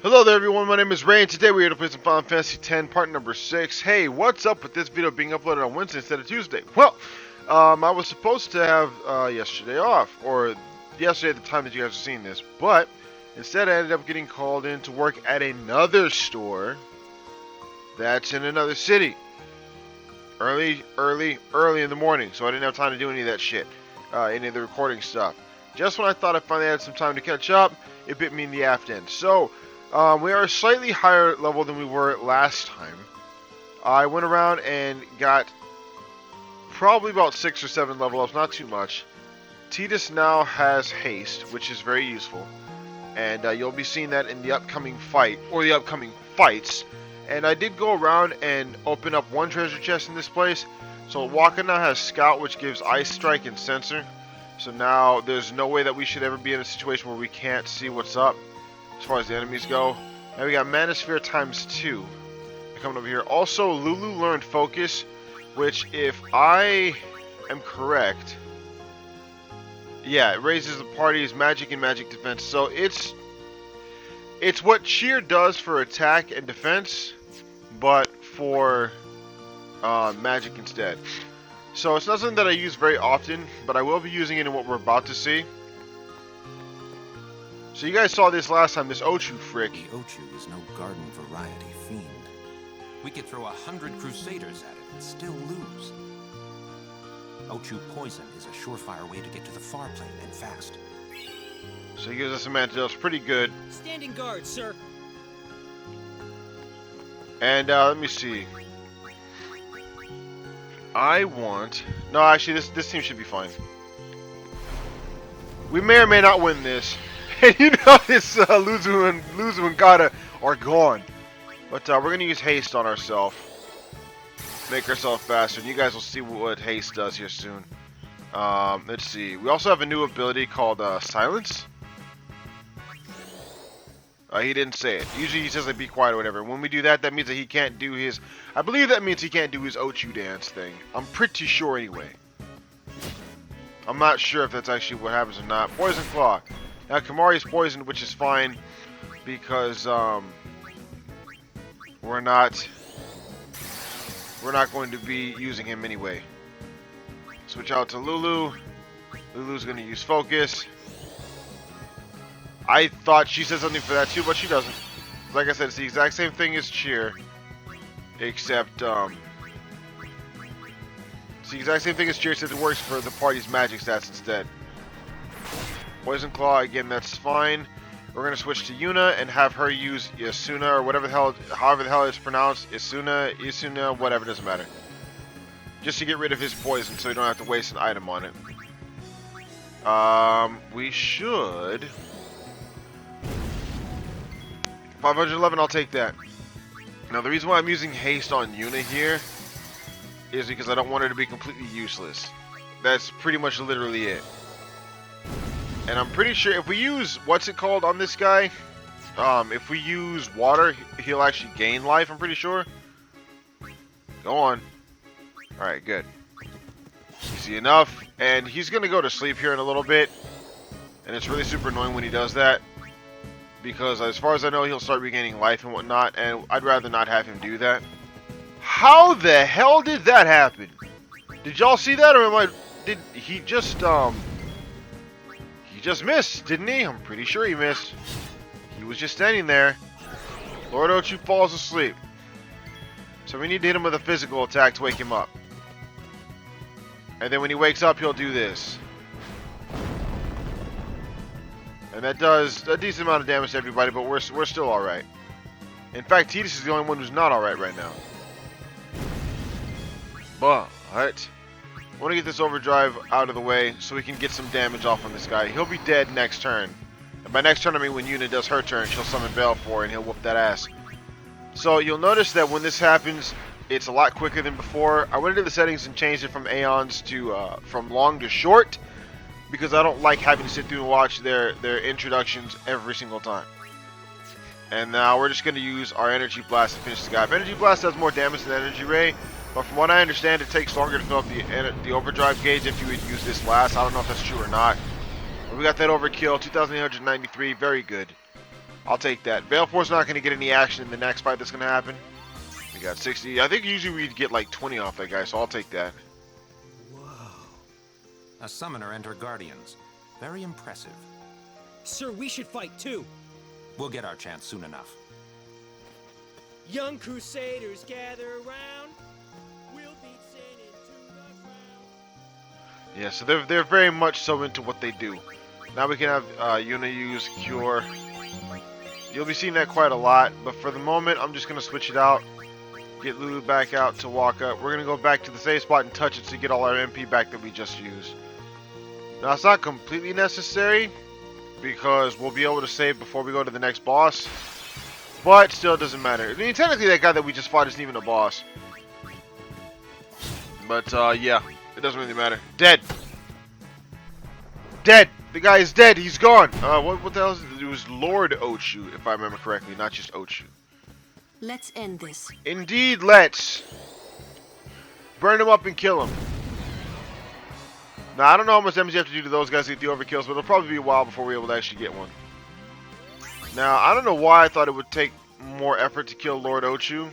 Hello there everyone, my name is Ray and today we're here to play some Final Fantasy X part number 6. Hey, what's up with this video being uploaded on Wednesday instead of Tuesday? Well, I was supposed to have yesterday off, or yesterday at the time that you guys are seeing this, but instead I ended up getting called in to work at another store that's in another city. Early in the morning, so I didn't have time to do any of that shit, any of the recording stuff. Just when I thought I finally had some time to catch up, it bit me in the aft end. So, we are a slightly higher level than we were last time. I went around and got probably about 6 or 7 level ups, not too much. Tidus now has haste, which is very useful. And you'll be seeing that in the upcoming fight, or the upcoming fights. And I did go around and open up one treasure chest in this place. So Waka now has Scout, which gives Ice Strike and Sensor. So now there's no way that we should ever be in a situation where we can't see what's up as far as the enemies go. Now we got Manosphere times 2 coming over here. Also, Lulu learned Focus, which, if I am correct, yeah, it raises the party's magic and magic defense. So it's what Cheer does for attack and defense, but for magic instead. So it's not something that I use very often, but I will be using it in what we're about to see. So you guys saw this last time, this Ochu frick. The Ochu is no garden variety fiend. We could throw 100 crusaders at it and still lose. Ochu poison is a surefire way to get to the far plane and fast. So he gives us some antidotes, pretty good. Standing guard, sir. And let me see. I want... No, actually, this team should be fine. We may or may not win this. And you notice Luzu and Gata are gone. But we're going to use haste on ourselves. Make ourselves faster. And you guys will see what haste does here soon. Let's see. We also have a new ability called Silence. He didn't say it. Usually he says like be quiet or whatever. When we do that, that means that he can't do his... I believe that means he can't do his Ochu dance thing. I'm pretty sure anyway. I'm not sure if that's actually what happens or not. Poison Claw. Now Kamari's poisoned, which is fine because we're not going to be using him anyway. Switch out to Lulu. Lulu's going to use Focus. I thought she said something for that too, but she doesn't. Like I said, it's the exact same thing as Cheer, except it's the exact same thing as Cheer, except it works for the party's magic stats instead. Poison Claw, again, that's fine. We're gonna switch to Yuna and have her use Isuna or whatever the hell, however the hell it's pronounced, Isuna, whatever, doesn't matter. Just to get rid of his poison, so we don't have to waste an item on it. We should. 511, I'll take that. Now, the reason why I'm using haste on Yuna here is because I don't want her to be completely useless. That's pretty much literally it. And I'm pretty sure if we use, what's it called on this guy? If we use water, he'll actually gain life, I'm pretty sure. Go on. Alright, good. Easy enough. And he's going to go to sleep here in a little bit. And it's really super annoying when he does that. Because as far as I know, he'll start regaining life and whatnot. And I'd rather not have him do that. How the hell did that happen? Did y'all see that? Or did he just, he just missed, didn't he? I'm pretty sure he missed. He was just standing there. Lord Ochu falls asleep. So we need to hit him with a physical attack to wake him up. And then when he wakes up, he'll do this. And that does a decent amount of damage to everybody, but we're still alright. In fact, Tidus is the only one who's not alright right now. But I want to get this overdrive out of the way so we can get some damage off on this guy. He'll be dead next turn. And by next turn, I mean when Yuna does her turn, she'll summon Baleful and he'll whoop that ass. So you'll notice that when this happens, it's a lot quicker than before. I went into the settings and changed it from Aeons to from long to short because I don't like having to sit through and watch their introductions every single time. And now we're just going to use our Energy Blast to finish the guy. Energy Blast does more damage than Energy Ray, but from what I understand, it takes longer to fill up the overdrive gauge if you would use this last. I don't know if that's true or not. But we got that overkill, 2,893, very good. I'll take that. Valefor's not going to get any action in the next fight that's going to happen. We got 60. I think usually we'd get like 20 off that guy, so I'll take that. A summoner and her guardians. Very impressive. Sir, we should fight too. We'll get our chance soon enough. Young Crusaders gather around. We'll beat sin into the ground. Yeah, so they're very much so into what they do. Now we can have Yuna use Cure. You'll be seeing that quite a lot, but for the moment, I'm just going to switch it out. Get Lulu back out to walk up. We're going to go back to the save spot and touch it to get all our MP back that we just used. Now, it's not completely necessary, because we'll be able to save before we go to the next boss. But still, it doesn't matter. I mean, technically, that guy that we just fought isn't even a boss. But, yeah, it doesn't really matter. Dead! Dead! The guy is dead! He's gone! What the hell is it? It was Lord Ochu, if I remember correctly, not just Ochu. Let's end this. Indeed, let's! Burn him up and kill him. Now, I don't know how much damage you have to do to those guys to get the overkills, but it'll probably be a while before we're able to actually get one. Now, I don't know why I thought it would take more effort to kill Lord Ochu.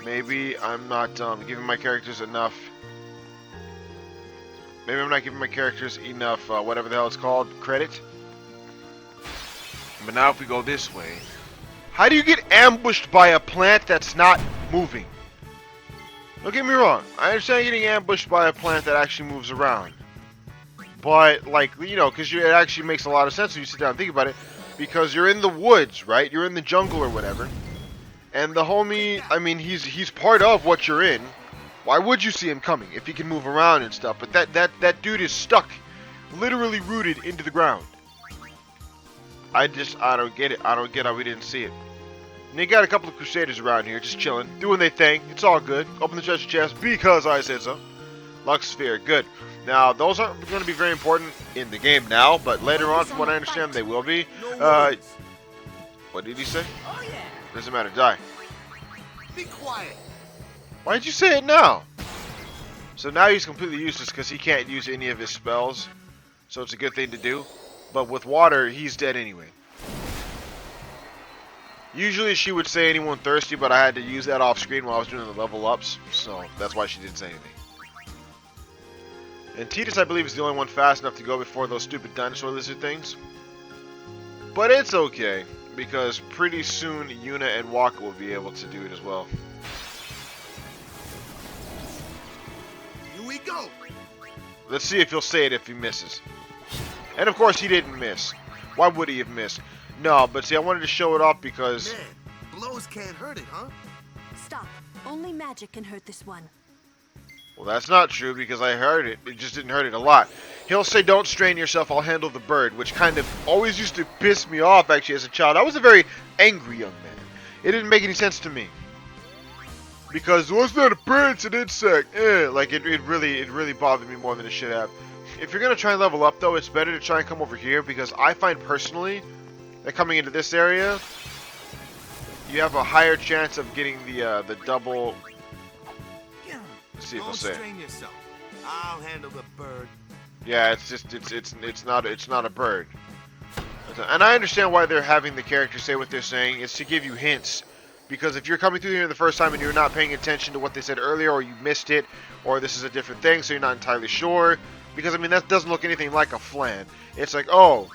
Maybe I'm not giving my characters enough... Maybe I'm not giving my characters enough, whatever the hell it's called, credit. But now if we go this way... How do you get ambushed by a plant that's not moving? Don't get me wrong. I understand getting ambushed by a plant that actually moves around. But, like, you know, because it actually makes a lot of sense when you sit down and think about it. Because you're in the woods, right? You're in the jungle or whatever. And the homie, I mean, he's part of what you're in. Why would you see him coming if he can move around and stuff? But that dude is stuck. Literally rooted into the ground. I don't get it. I don't get how we didn't see it. And you got a couple of Crusaders around here just chilling, doing their thing. It's all good. Open the treasure chest because I said so. Lux Sphere, good. Now, those aren't going to be very important in the game now, but later on, from what I understand, they will be. What did he say? Oh yeah. Doesn't matter, die. Be quiet. Why did you say it now? So now he's completely useless because he can't use any of his spells. So it's a good thing to do. But with water, he's dead anyway. Usually she would say anyone thirsty, but I had to use that off screen while I was doing the level ups. So that's why she didn't say anything. And Titus, I believe, is the only one fast enough to go before those stupid dinosaur lizard things. But it's okay, because pretty soon Yuna and Waka will be able to do it as well. Here we go. Let's see if he'll say it if he misses. And of course he didn't miss. Why would he have missed? No, but see, I wanted to show it off because... Man, blows can't hurt it, huh? Stop. Only magic can hurt this one. Well, that's not true because I heard it. It just didn't hurt it a lot. He'll say, don't strain yourself, I'll handle the bird, which kind of always used to piss me off, actually, as a child. I was a very angry young man. It didn't make any sense to me. Because, well, it's not a bird, it's an insect. Like, it really bothered me more than it should have. If you're going to try and level up, though, it's better to try and come over here, because I find, personally, that coming into this area, you have a higher chance of getting the double... Let's see if Don't I'll say it. strain yourself. I'll handle the bird. Yeah, it's not a bird. And I understand why they're having the characters say what they're saying. It's to give you hints. Because if you're coming through here the first time and you're not paying attention to what they said earlier, or you missed it, or this is a different thing, so you're not entirely sure. Because, I mean, that doesn't look anything like a flan. It's like, oh,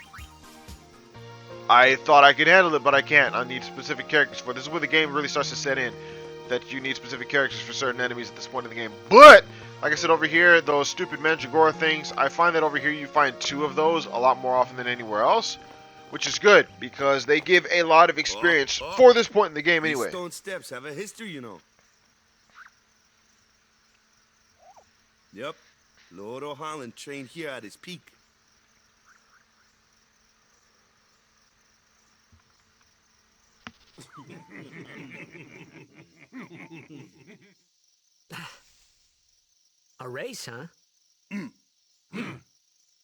I thought I could handle it, but I can't. I need specific characters for it. This is where the game really starts to set in. That you need specific characters for certain enemies at this point in the game. But, like I said, over here, those stupid Mandragora things, I find that over here you find 2 of those a lot more often than anywhere else. Which is good, because they give a lot of experience for this point in the game anyway. These stone steps have a history, you know. Yep. Lord O'Holland trained here at his peak. A race, huh?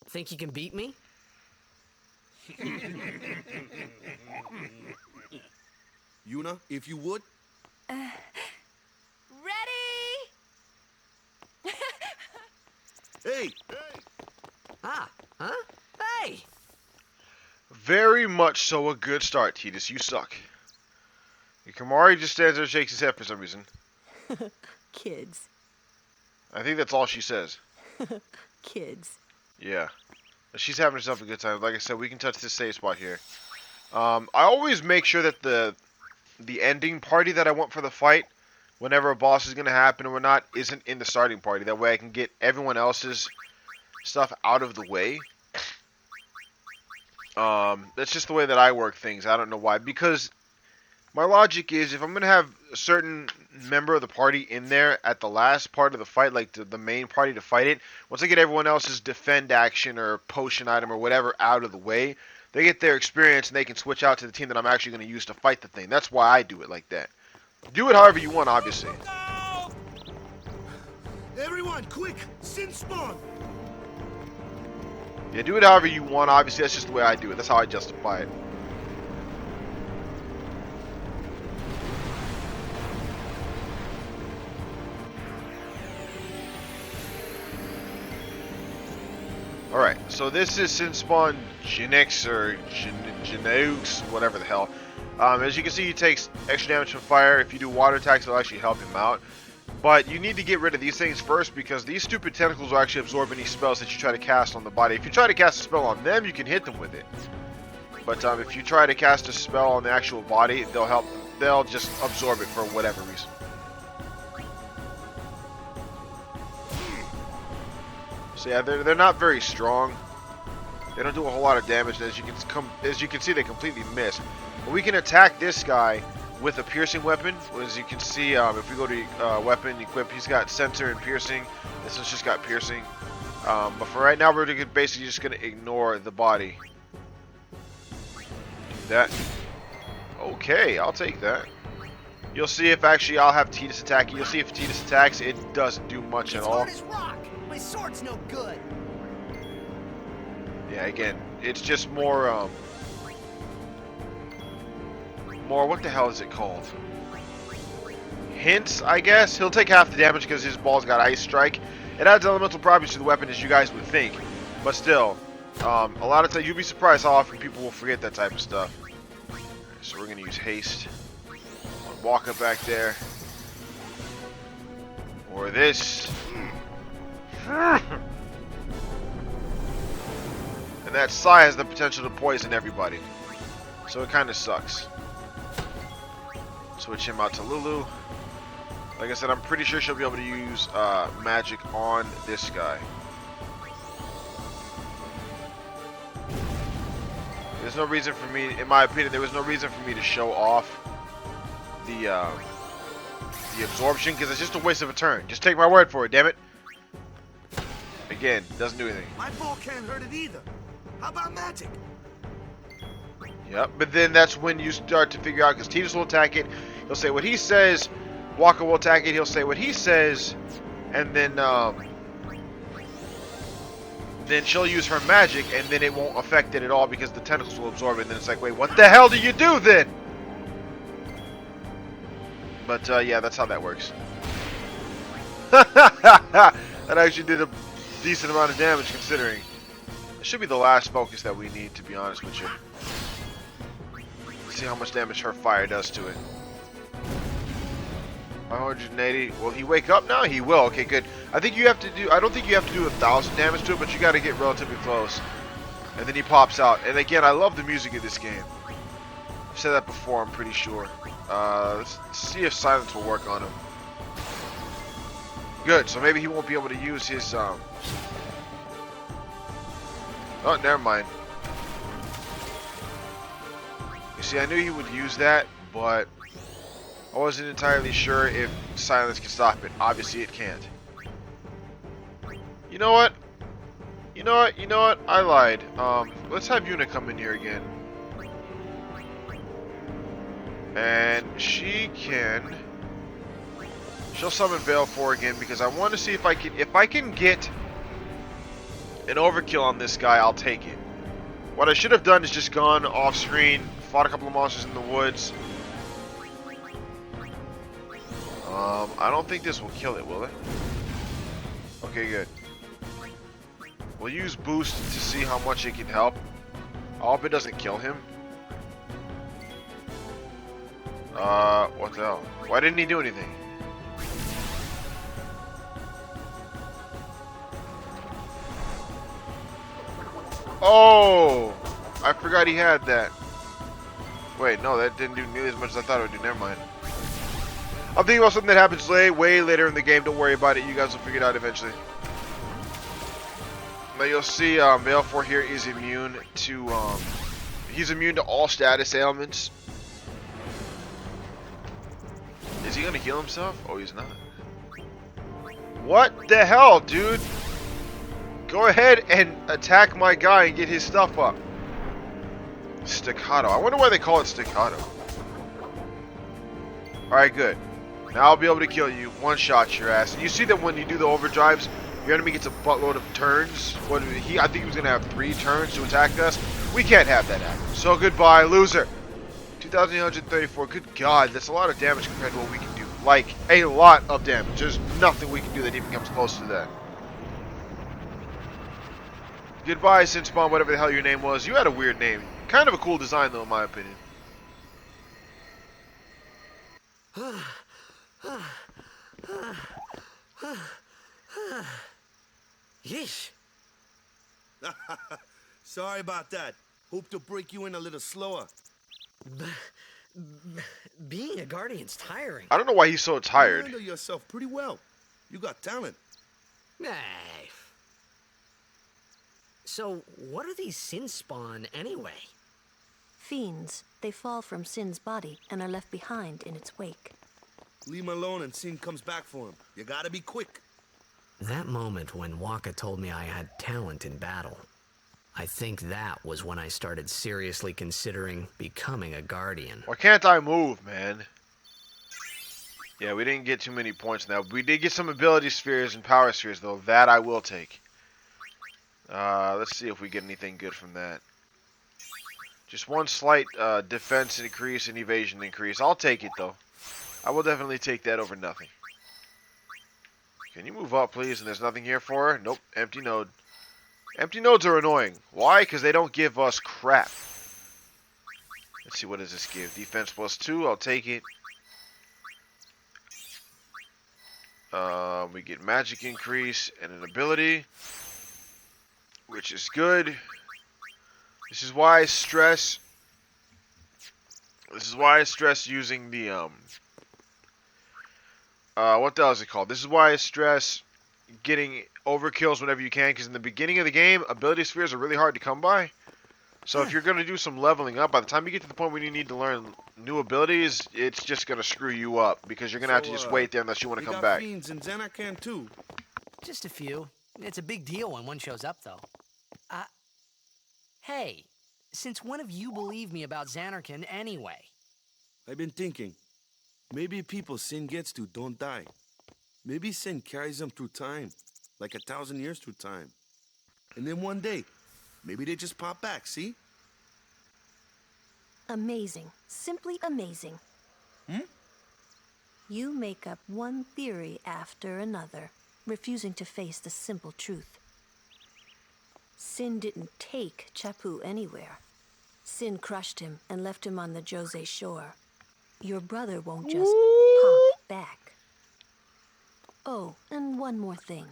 Think you can beat me? Yuna, if you would. Ready? Hey! Ah, huh? Hey! very much so a good start, Titus. You suck. Kamari just stands there and shakes his head for some reason. Kids. I think that's all she says. Kids. Yeah. She's having herself a good time. Like I said, we can touch this save spot here. I always make sure that the ending party that I want for the fight, whenever a boss is going to happen or not, isn't in the starting party. That way I can get everyone else's stuff out of the way. That's just the way that I work things. I don't know why. Because my logic is, if I'm going to have a certain member of the party in there at the last part of the fight, like the main party to fight it, once I get everyone else's defend action or potion item or whatever out of the way, they get their experience and they can switch out to the team that I'm actually going to use to fight the thing. That's why I do it like that. Do it however you want, obviously. Everyone, quick! Sin spawn! Yeah, do it however you want, obviously. That's just the way I do it. That's how I justify it. Alright, so this is Sin Spawn Genix or Geneux, whatever the hell. As you can see, he takes extra damage from fire. If you do water attacks, it'll actually help him out. But you need to get rid of these things first, because these stupid tentacles will actually absorb any spells that you try to cast on the body. If you try to cast a spell on them, you can hit them with it. But if you try to cast a spell on the actual body, they'll just absorb it for whatever reason. So yeah, they're not very strong. They don't do a whole lot of damage. As you can see, they completely miss. But we can attack this guy with a piercing weapon. As you can see, if we go to weapon equip, he's got sensor and piercing. This one's just got piercing. But for right now, we're basically just going to ignore the body. Do that. Okay, I'll take that. You'll see if actually I'll have Titus attack it. You'll see if Titus attacks, it doesn't do much at all. It's hard as rock. My sword's no good. Yeah, again, it's just more, what the hell is it called? Hints, I guess? He'll take half the damage because his ball's got Ice Strike. It adds elemental properties to the weapon, as you guys would think. But still, a lot of times, you'll be surprised how often people will forget that type of stuff. So we're going to use Haste. Walk up back there. Or this. And that Psy has the potential to poison everybody. So it kind of sucks. Switch him out to Lulu. Like I said, I'm pretty sure she'll be able to use magic on this guy. There's no reason for me, in my opinion, there was no reason for me to show off the absorption, because it's just a waste of a turn. Just take my word for it, damn it. Again, doesn't do anything. My ball can't hurt it either. How about magic? Yep, but then that's when you start to figure out, because Titus will attack it. He'll say what he says. Walker will attack it. He'll say what he says. And then she'll use her magic, and then it won't affect it at all because the tentacles will absorb it. And then it's like, wait, what the hell do you do then? But yeah, that's how that works. That actually did a decent amount of damage considering. It should be the last focus that we need, to be honest with you. Let's see how much damage her fire does to it. 580. Will he wake up now? He will. Okay, good. I don't think you have to do 1,000 damage to it, but you got to get relatively close. And then he pops out. And again, I love the music of this game. I've said that before, I'm pretty sure. Let's see if silence will work on him. Good, so maybe he won't be able to use his, Oh, never mind. You see, I knew he would use that, but I wasn't entirely sure if silence can stop it. Obviously, it can't. You know what? You know what? I lied. Let's have Yuna come in here again. And she'll summon Baleful again, because I want to see if I can get an overkill on this guy, I'll take it. What I should have done is just gone off screen, fought a couple of monsters in the woods. I don't think this will kill it, will it? Okay, good. We'll use boost to see how much it can help. I hope it doesn't kill him. What the hell? Why didn't he do anything? Oh! I forgot he had that. Wait, no, that didn't do nearly as much as I thought it would do. Never mind. I'm thinking about something that happens way later in the game. Don't worry about it. You guys will figure it out eventually. Now you'll see Baleful here is immune to he's immune to all status ailments. Is he gonna heal himself? Oh, he's not. What the hell, dude? Go ahead and attack my guy and get his stuff up. Staccato. I wonder why they call it staccato. Alright, good. Now I'll be able to kill you. One shot your ass. And you see that when you do the overdrives, your enemy gets a buttload of turns. I think he was going to have 3 turns to attack us. We can't have that happen. So goodbye, loser. 2,834. Good God, that's a lot of damage compared to what we can do. Like, a lot of damage. There's nothing we can do that even comes close to that. Goodbye, Sinspawn, whatever the hell your name was. You had a weird name. Kind of a cool design, though, in my opinion. Yeesh. Sorry about that. Hope to break you in a little slower. Being a guardian's tiring. I don't know why he's so You tired. handle yourself pretty well. You got talent. Hey. So, what are these sin spawn anyway? Fiends. They fall from Sin's body and are left behind in its wake. Leave him alone and Sin comes back for him. You gotta be quick. That moment when Waka told me I had talent in battle, I think that was when I started seriously considering becoming a guardian. Why can't I move, man? Yeah, we didn't get too many points now. We did get some ability spheres and power spheres, though. That I will take. Let's see if we get anything good from that. Just one slight defense increase and evasion increase. I'll take it, though. I will definitely take that over nothing. Can you move up, please? And there's nothing here for her? Nope. Empty node. Empty nodes are annoying. Why? Because they don't give us crap. Let's see, what does this give? Defense +2. I'll take it. We get magic increase and an ability, which is good. This is why I stress. This is why I stress using the what the hell is it called? This is why I stress getting overkills whenever you can, because in the beginning of the game, ability spheres are really hard to come by. So if you're going to do some leveling up, by the time you get to the point where you need to learn new abilities, it's just going to screw you up, because you're going to have to just wait there unless you want to come back. Fiends in Xanarkand too. Just a few. It's a big deal when one shows up, though. Hey, since when have you believed me about Xanarkand anyway? I've been thinking. Maybe people Sin gets to don't die. Maybe Sin carries them through time. Like 1,000 years through time. And then one day, maybe they just pop back, see? Amazing. Simply amazing. You make up one theory after another, refusing to face the simple truth. Sin didn't take Chapu anywhere. Sin crushed him and left him on the Jose shore. Your brother won't just pop back. Oh, and one more thing.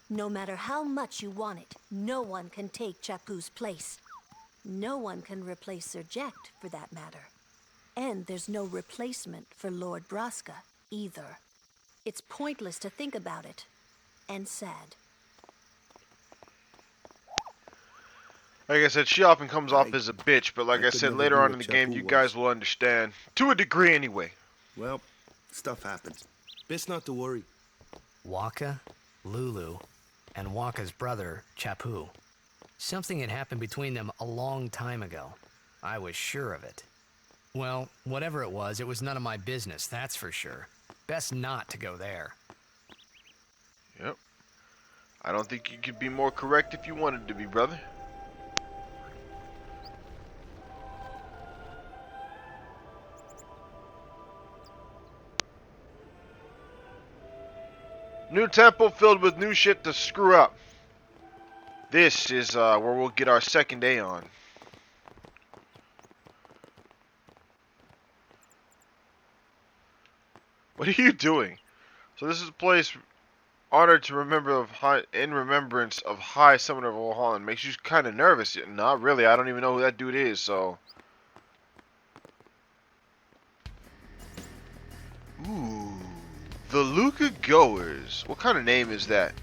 No matter how much you want it, no one can take Chapu's place. No one can replace Sir Jekt, for that matter. And there's no replacement for Lord Braska, either. It's pointless to think about it. And sad. Like I said, she often comes off as a bitch, but like I I could said, never later be on what in the game, Chapu you was. guys will understand. To a degree, anyway. Well, stuff happens. Best not to worry. Waka, Lulu, and Waka's brother, Chapu. Something had happened between them a long time ago. I was sure of it. Well, whatever it was none of my business, that's for sure. Best not to go there. Yep. I don't think you could be more correct if you wanted to be, brother. New temple filled with new shit to screw up. This is where we'll get our second Aeon. What are you doing? So this is a place honored to remember of high, in remembrance of High Summoner of Old Holland. Makes you kind of nervous. Not really. I don't even know who that dude is. So. Ooh, the Luca Goers. What kind of name is that?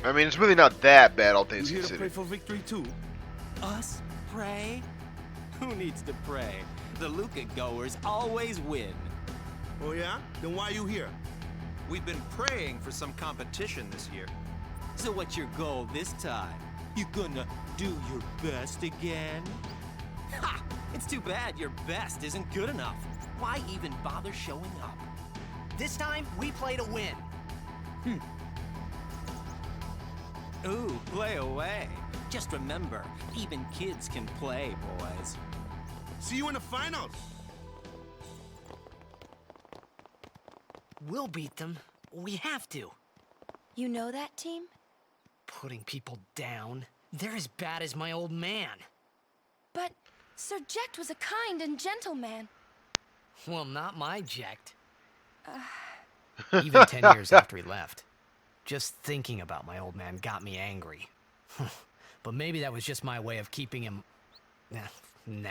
I mean, it's really not that bad, all things You here to pray considered. for victory too? Us? Pray? Who needs to pray? The Luca goers always win. Oh yeah? Then why you here? We've been praying for some competition this year. So what's your goal this time? You gonna do your best again? Ha! It's too bad your best isn't good enough. Why even bother showing up? This time, we play to win. Ooh, play away. Just remember, even kids can play, boys. See you in the finals. We'll beat them. We have to. You know that team? Putting people down. They're as bad as my old man. But Sir Jecht was a kind and gentle man. Well, not my Jecht. Even 10 years after he left. Just thinking about my old man got me angry. But maybe that was just my way of keeping him... Nah.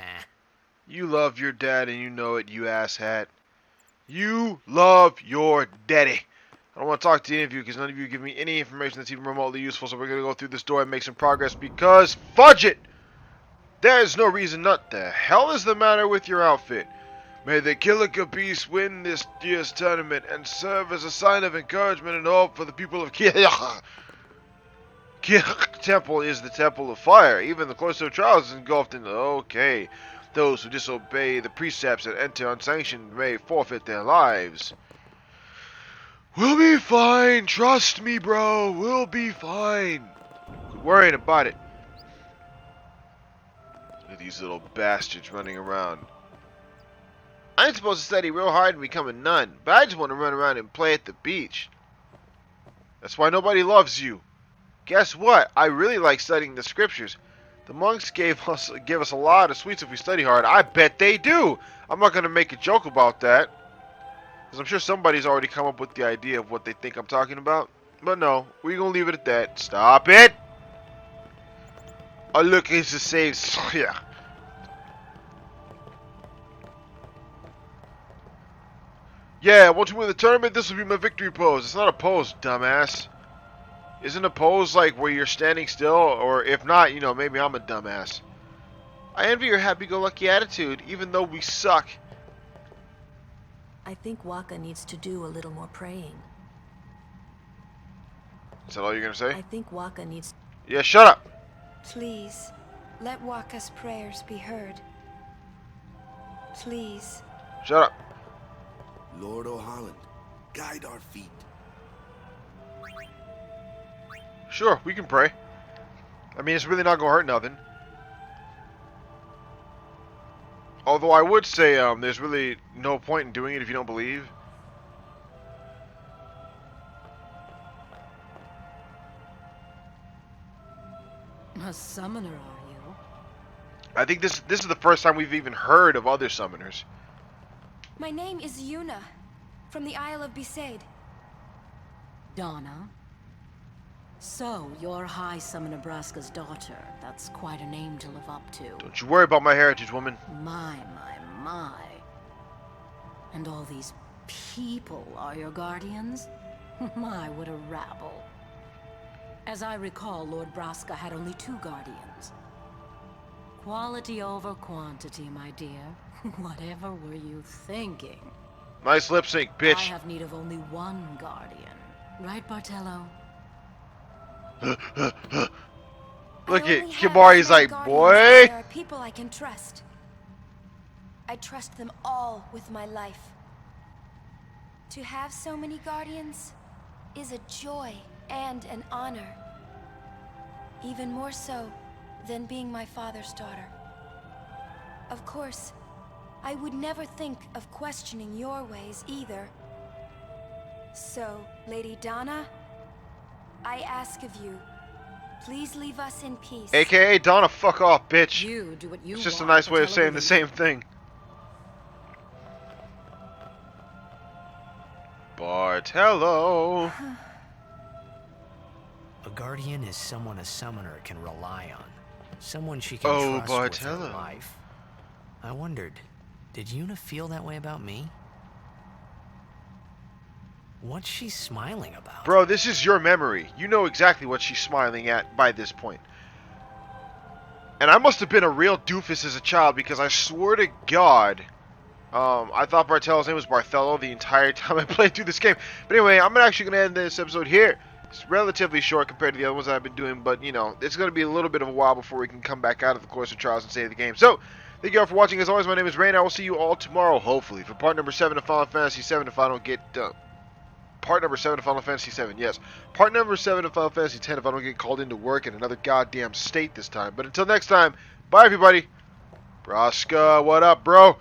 You love your dad and you know it, you asshat. You love your daddy. I don't want to talk to any of you because none of you give me any information that's even remotely useful, so we're going to go through this door and make some progress because fudge it! There's no reason not. The hell is the matter with your outfit? May the Kilika Beast win this year's tournament and serve as a sign of encouragement and hope for the people of Kilika. Kilika Temple is the Temple of Fire. Even the cloister of trials is engulfed in... Okay. Those who disobey the precepts and enter unsanctioned may forfeit their lives. We'll be fine. Trust me, bro. We'll be fine. Quit worrying about it. Look at these little bastards running around. I ain't supposed to study real hard and become a nun, but I just want to run around and play at the beach. That's why nobody loves you. Guess what? I really like studying the scriptures. The monks give us a lot of sweets if we study hard. I bet they do. I'm not going to make a joke about that, because I'm sure somebody's already come up with the idea of what they think I'm talking about. But no, we're going to leave it at that. Stop it! Oh, look, it's the same. Yeah. Yeah, once we win the tournament, this will be my victory pose. It's not a pose, dumbass. Isn't a pose like where you're standing still? Or if not, you know, maybe I'm a dumbass. I envy your happy-go-lucky attitude, even though we suck. I think Waka needs to do a little more praying. Is that all you're going to say? I think Waka needs... Yeah, shut up! Please, let Waka's prayers be heard. Please. Shut up. Lord O'Holland, guide our feet. Sure, we can pray. I mean, it's really not going to hurt nothing. Although I would say there's really no point in doing it if you don't believe. A summoner, are you? I think this is the first time we've even heard of other summoners. My name is Yuna, from the Isle of Besaid. Donna? So, you're High Summoner Braska's daughter. That's quite a name to live up to. Don't you worry about my heritage, woman. My. And all these people are your guardians? My, what a rabble. As I recall, Lord Braska had only 2 guardians. Quality over quantity, my dear. Whatever were you thinking? Nice lip sync, I bitch. have need of only 1 guardian. Right, Bartello? Look I at only have Kimari's as many like, guardians boy. as there are people I can trust. I trust them all with my life. To have so many guardians is a joy and an honor. Even more so than being my father's daughter. Of course, I would never think of questioning your ways either. So, Lady Donna, I ask of you, please leave us in peace. AKA Donna, fuck off, bitch. You do what you It's just a want, nice way of Bartello saying the Lee. same thing. Bartello. A guardian is someone a summoner can rely on. Someone she can Oh, trust with her Bartello. life. I wondered, did Yuna feel that way about me? What's she smiling about? Bro, this is your memory. You know exactly what she's smiling at by this point. And I must have been a real doofus as a child because I swear to God, I thought Bartello's name was Barthelo the entire time I played through this game. But anyway, I'm actually going to end this episode here. It's relatively short compared to the other ones that I've been doing, but, you know, it's going to be a little bit of a while before we can come back out of the Course of Trials and save the game. So, thank you all for watching. As always, my name is Rain. I will see you all tomorrow, hopefully, for part number 7 of Final Fantasy 7 if I don't get... part number 7 of Final Fantasy 7, yes. Part number 7 of Final Fantasy 10 if I don't get called into work in another goddamn state this time. But until next time, bye everybody. Braska, what up, bro?